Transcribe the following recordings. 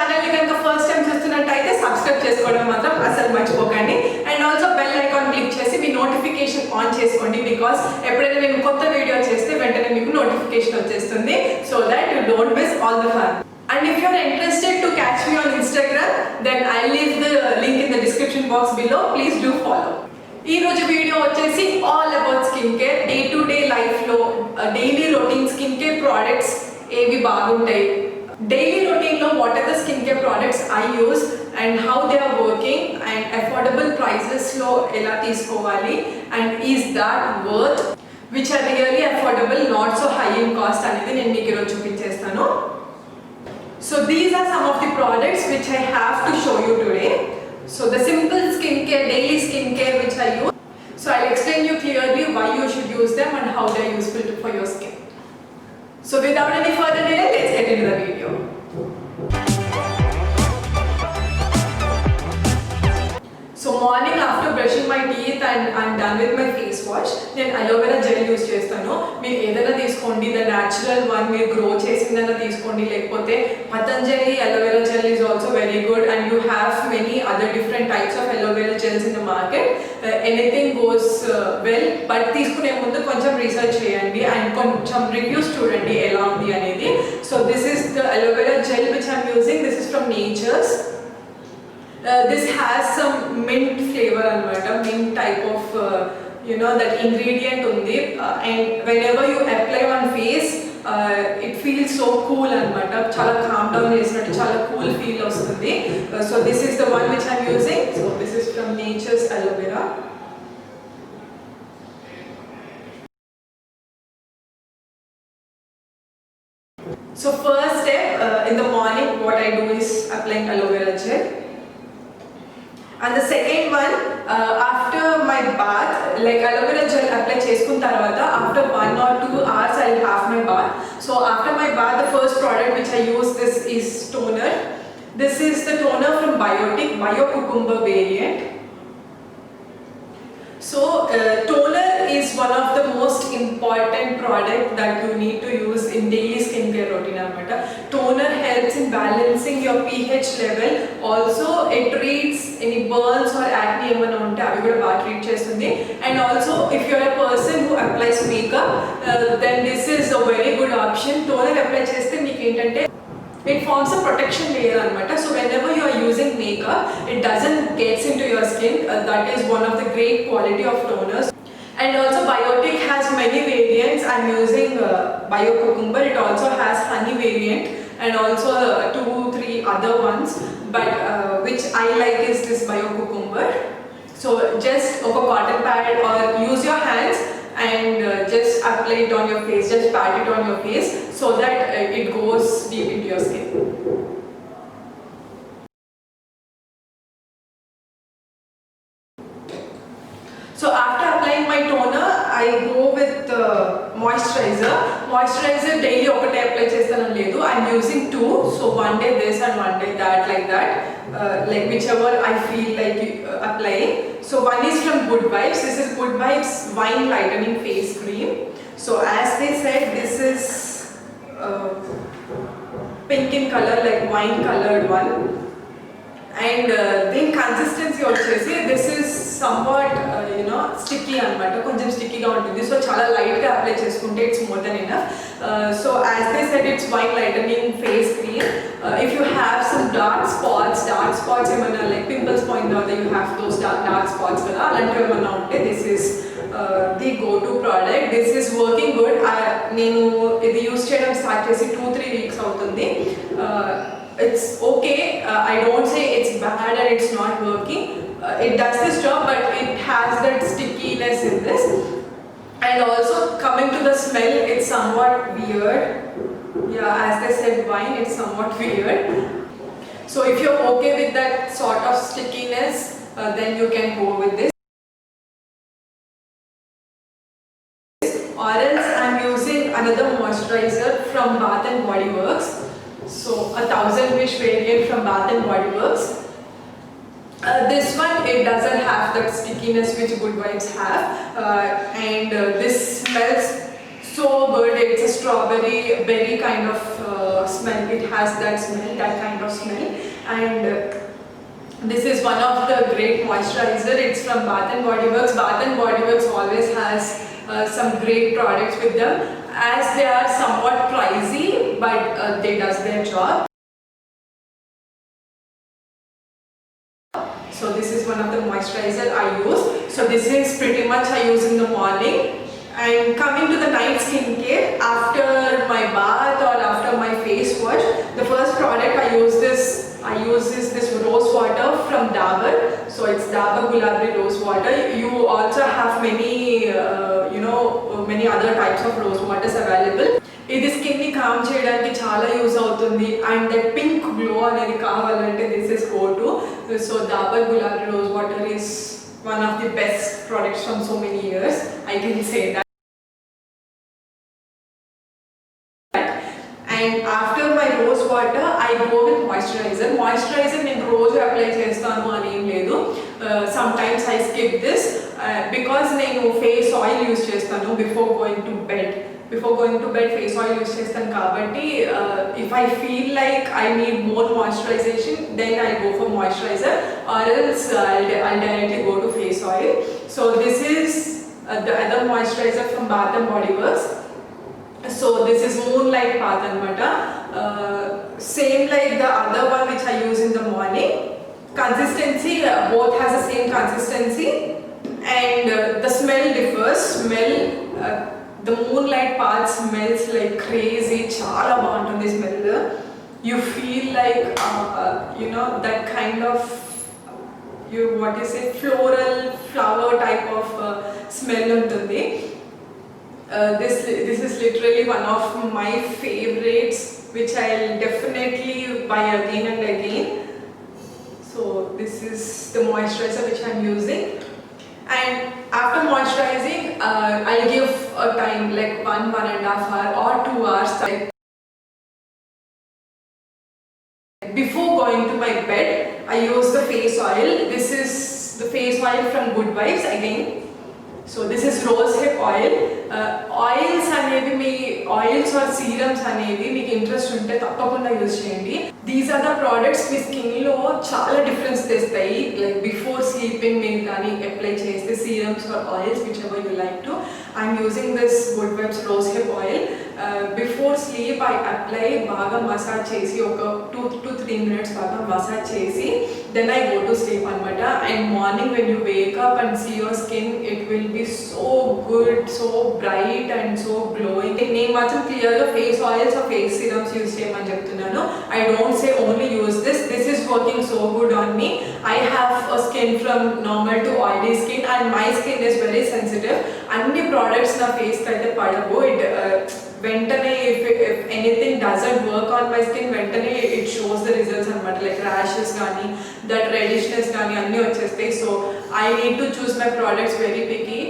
ఛానల్ని కనుక first time చూస్తున్నట్టయితే సబ్స్క్రైబ్ చేసుకోవడం మాత్రం అసలు మర్చిపోకండి. And also bell icon click చేసి మీ నోటిఫికేషన్ ఆన్ చేసుకోండి, బికాస్ ఎప్పుడైనా నేను కొత్త వీడియో చేస్తే వెంటనే మీకు నోటిఫికేషన్ వచ్చేస్తుంది, so that you don't miss all the fun. And if you are interested to catch me on Instagram, then I'll leave the link in the description box below. Please do follow. ఈ రోజు video వచ్చేసి all about skin care. Day to day లైఫ్లో daily routine skin care products ఏవి బాగుంటాయి, daily రొటీన్లో what are the skin care products I use and how they are working and affordable ప్రైసెస్లో ఎలా తీసుకోవాలి and is that worth, which are really affordable, not so high in cost అనేది నేను మీకు ఈరోజు చూపించేస్తాను. So these are some of the products which I have to show you today. So the simple skincare, daily skincare which I use. So I'll explain you clearly why you should use them and how they are useful for your skin. So without any further delay, let's get into the video. So morning after brushing my teeth and I'm done with my face wash, నేను aloe vera gel use చేస్తాను. మీరు ఏదైనా తీసుకోండి, the natural one, మీరు grow చేసిందైనా తీసుకోండి, లేకపోతే Patanjali aloe vera gel is also very good and you have many other different types of aloe vera gels in the market. Anything goes well, but తీసుకునే ముందు కొంచెం రీసెర్చ్ చేయండి అండ్ కొంచెం రివ్యూస్ చూడండి ఎలా ఉంది అనేది. So this is the aloe vera gel which I'm using. This is from Nature's. This has some mint flavor anamata, mint type of that ingredient undi, and whenever you apply on face it feels so cool anamata, chala calm down chesinattu chala cool feel ostundi. So this is the one which I'm using. So this is from Nature's Aloe Vera. So first step, in the morning what I do is applying aloe vera gel. And the second one, after my bath, like aloe vera gel apply cheskunna tarvata, after 1 or 2 hours I'll have my bath. So after my bath, the first product which I use this is toner. This is the toner from Biotic, Bio Cucumber variant. So toner is one of the most important product that you need to use in daily skincare routine anamata. Toner helps in balancing your pH level. Also it treats any burns or acne emana unte avi kuda baga treat chestundi. And also if you are a person who applies makeup, then this is a very good option. Toner apply chesthe meeku entante it forms a protection layer anamata. So whenever you are using makeup, it doesn't gets into your skin. That is one of the great quality of toners. And also Biotic has many variants. I'm using Bio Cucumber. It also has honey variant and also 2-3 other ones, but which I like is this Bio Cucumber. So just a cotton pad or use your hands and just apply it on your face, just pat it on your face so that it goes deep into your skin. So after applying my toner, I go with moisturizer. Moisturizer daily okate apply chestanu ledu. I'm using 2, so one day this and one day that, like that, like whichever I feel like applying. So one is from Good Vibes. This is Good Vibes Wine Lightening Face Cream. So as they said, this is pink in color, like wine colored one. And then consistency వచ్చేసి this is somewhat sticky anamata, koncham sticky ga untundi. So chala light ga apply cheskunte it's more than enough. So as they said, it's wine lightening face cream. If you have some dark spots emana like pimples point out, you have those dark spots kada alanti emana unte, this is the go to product. This is working good. నేను ఇది use చేయడం start చేసి 2-3 weeks అవుతుంది. It's okay. I don't say it's bad and it's not working. It does this job, but it has that stickiness in this. And also coming to the smell, it's somewhat weird. Yeah, as they said, wine, it's somewhat weird. So if you're okay with that sort of stickiness, then you can go with this. Or else I'm using another moisturizer from Bath and Body Works. So a 1000 wish variant from Bath and Body Works. This one, it doesn't have that stickiness which Good Vibes have, and this smells so good. It's a strawberry berry kind of smell. It has that smell, that kind of smell. And this is one of the great moisturizer. It's from Bath and Body Works. Bath and Body Works always has some great products with them, as they are somewhat pricey, but they does their job. So this is one of the moisturizer I use. So this is pretty much I use in the morning. And coming to the night skincare, after my bath or after my face wash, the first product I use this rose water from Dabur. So it's Dabur Gulabri rose water. You also have many many other types of rose waters available. ఇది skin ని com చేయడానికి చాలా use అవుతుంది. And that pink glow అనేది కావాలంటే this is go to. So Dabur Gulabri rose water is one of the best products from so many years. I can say that. And after my rose water, I go with moisturizer. Moisturizer నేను రోజు apply చేస్తాను అని ఏం లేదు. Sometimes I skip this because నేను face oil use చేస్తాను before going to bed. Face oil use చేస్తాను కాబట్టి if I feel like I need more moisturization, then I go for moisturizer, or else I'll directly go to face oil. So this is the other moisturizer from Bath and Body Works. So this is Moonlight Path anamata. Same like the other one which I use in the morning. Consistency, both has the same consistency, and the smell differs. The Moonlight Path smells like crazy. Chala baaguntundi smell. You feel like that kind of floral flower type of smell untundi. This is literally one of my favorites, which I'll definitely buy again and again. So this is the moisturizer which I'm using. And after moisturizing, I'll give a time like 1.5 hour or 2 hours time. Before going to my bed, I use the face oil. This is the face oil from Good Vibes again. So this is rose hip oil. Oils అనేవి మీ oils are serums అనేవి మీకు interest ఉంటే తప్పకుండా use చేయండి. These are the products మీ స్కిన్లో చాలా difference తెస్తాయి. Like before sleeping మీరు కానీ అప్లై చేస్తే serums or oils whichever you like to. I'm using this good vibes rose hip oil. Before sleep I apply, బాగా massage చేసి ఒక 2 to 3 minutes బాగా massage చేసి then I go to sleep అనమాట. And morning when you wake up and see your skin, it will be so good, so bright and so glowing. నేను మాత్రం క్లియర్గా face oils or face serums use చేయమని చెప్తున్నాను. I don't say only use this. This is working so good on me. I have a skin from normal to oily skin, and my skin is very sensitive. అన్ని products నా ఫేస్కి అయితే పడవు. వెంటనే if anything doesn't work on my skin, వెంటనే it shows the results అనమాట. Like rashes కానీ that రెడిష్నెస్ కానీ అన్నీ వచ్చేస్తాయి. So I need to choose my products very picky.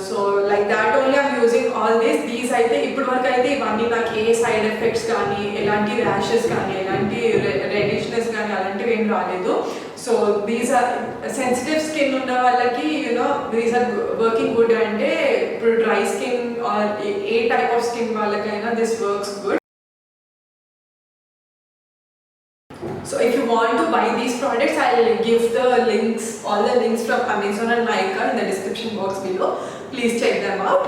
So like that only I'm using all these అయితే ఇప్పటి వరకు అయితే ఇవన్నీ నాకు ఏ సైడ్ ఎఫెక్ట్స్ కానీ ఎలాంటి ర్యాషెస్ కానీ ఎలాంటి రెడిష్నెస్ కానీ అలాంటివి ఏం రాలేదు. So these are sensitive skin ఉన్న వాళ్ళకి దీస్ ఆర్ వర్కింగ్ గుడ్. అంటే ఇప్పుడు డ్రై స్కిన్ ఆర్ ఏ టైప్ ఆఫ్ స్కిన్ వాళ్ళకైనా this works good. So if you want to buy these products, I'll give the links, all the links from Amazon and Nykaa in the description box below. Please check them out.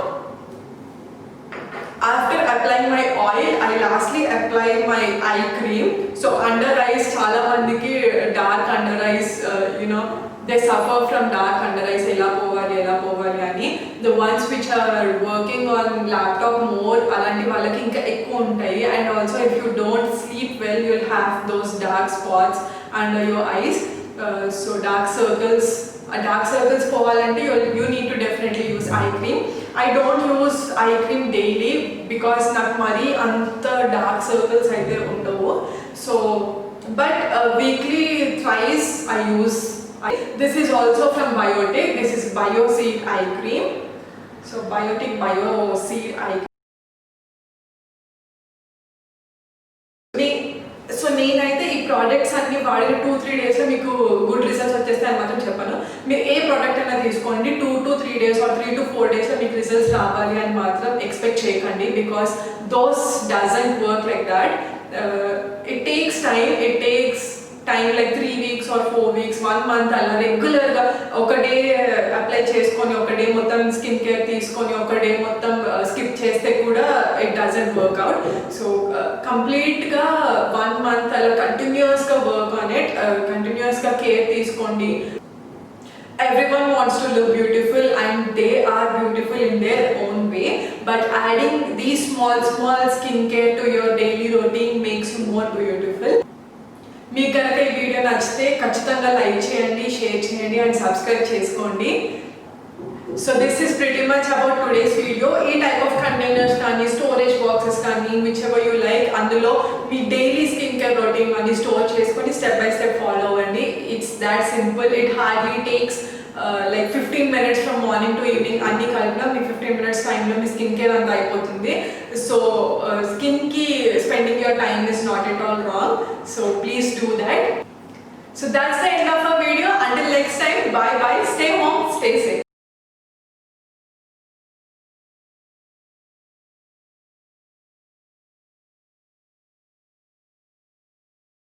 After applying my oil, I lastly apply my eye cream. So under eyes, chala mandiki dark under eyes, they suffer from dark under eyes. Ela povali ani. The ones which are working on laptop more, alanti vallaki inka ekku untayi. And also if you don't sleep well, you'll have those dark spots under your eyes. So dark circles povalante you need to definitely use eye cream. I don't use eye cream daily because నాకు మరి అంత dark circles అయితే ఉండవు. So but weekly thrice I use. This is also from Biotic. This is Bioseed eye cream. So Biotic Bioseed eye cream. So నేనైతే ఈ products అన్ని వాడిన 2-3 డేస్లో మీకు గుడ్ రిజల్ట్స్ వచ్చేస్తాయని మాత్రం చెప్పను. మీరు ఏ ప్రోడక్ట్ అయినా తీసుకోండి 2 to 3 days or 3 to 4 daysలో మీకు రిజల్ట్స్ రావాలి అని మాత్రం ఎక్స్పెక్ట్ చేయకండి, because those doesn't work like that. It takes time like 3 weeks or 4 weeks, 1 month అలా రెగ్యులర్గా ఒక డే అప్లై చేసుకొని ఒక డే మొత్తం స్కిన్ కేర్ తీసుకొని ఒక డే మొత్తం స్కిప్ చేస్తే కూడా it doesn't work out. So కంప్లీట్గా 1 month అలా కంటిన్యూస్గా వర్క్ ఆన్ ఇట్, కంటిన్యూస్గా కేర్ తీసుకోండి. Everyone wants to look beautiful and they are beautiful in their own way, but adding these small skincare to your daily routine makes you more beautiful. మీకు కనుక ఈ video నచ్చితే ఖచ్చితంగా like చేయండి, share చేయండి and subscribe చేసుకోండి. So this is pretty much about today's video. ఈ type of containers కానీ స్టోరేజ్ బాక్సెస్ కానీ విచ్ ఎవర్ యూ లైక్, అందులో మీ డైలీ స్కిన్ కేర్ రొటీన్ అన్ని స్టోర్ చేసుకొని స్టెప్ బై స్టెప్ ఫాలో అవ్వండి. It's that simple. It hardly takes like 15 minutes from morning to evening. అన్ని కలిపినా మీ 15 minutes టైంలో మీ skin care అంతా అయిపోతుంది. సో స్కిన్కి spending your time is not at all wrong. So please do that. So that's the end of our video. Until next time, bye bye. Stay home, stay safe.